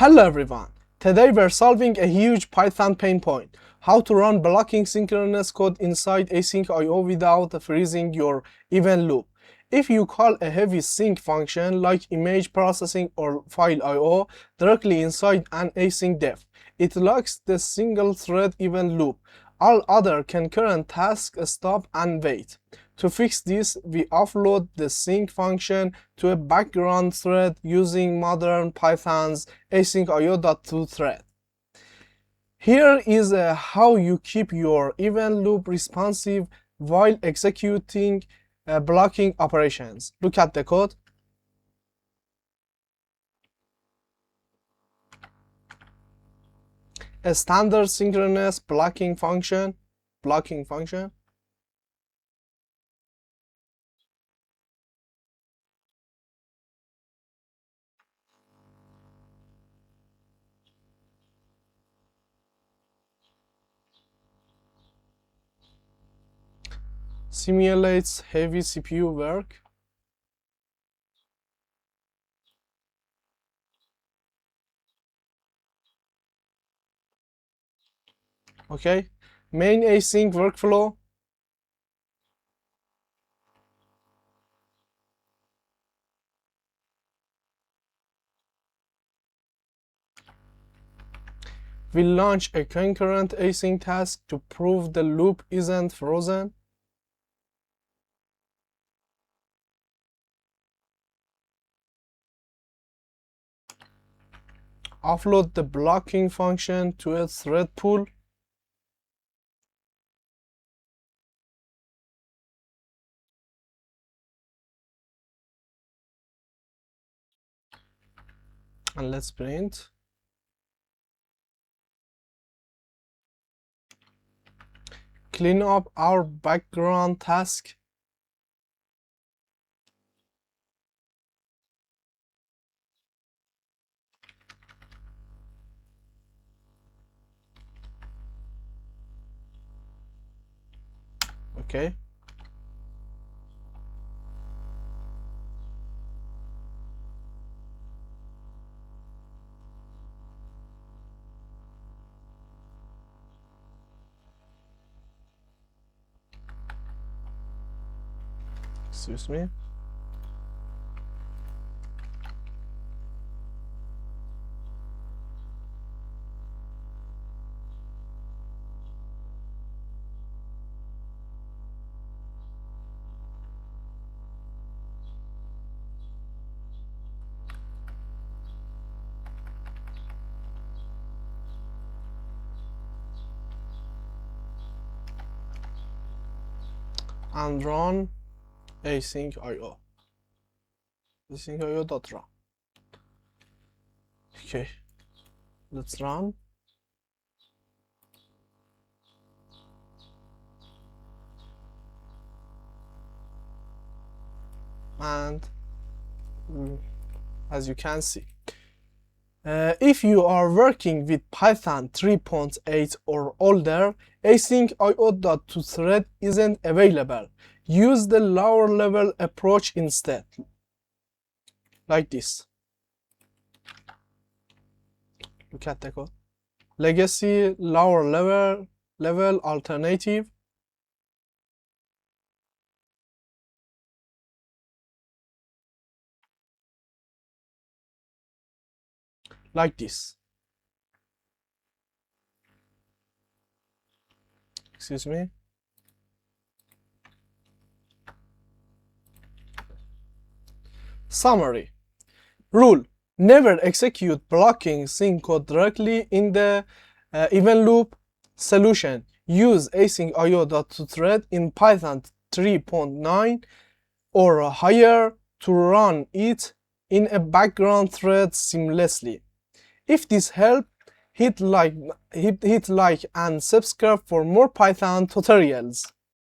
Hello everyone! Today we're solving a huge Python pain point: how to run blocking synchronous code inside asyncio without freezing your event loop. If you call a heavy sync function like image processing or file I/O directly inside an async def, it locks the single thread event loop. All other concurrent tasks stop and wait. To fix this, we offload the sync function to a background thread using modern Python's asyncio.toThread. Here is how you keep your event loop responsive while executing blocking operations. Look at the code. A standard synchronous blocking function. Simulates heavy CPU work. Okay, main async workflow. We launch a concurrent async task to prove the loop isn't frozen. Offload the blocking function to a thread pool. And let's print. Clean up our background task. Okay. Excuse me. And run asyncio. asyncio.run. Okay, let's run. And as you can see, if you are working with Python 3.8 or older, asyncio.toThread isn't available. Use the lower level approach instead, like this. Look at the code. Legacy lower level alternative. Like this. Excuse me. Summary. Rule: never execute blocking sync code directly in the event loop. Solution: use asyncio.toThread in Python 3.9 or higher to run it in a background thread seamlessly. If this helped, hit like and subscribe for more Python tutorials.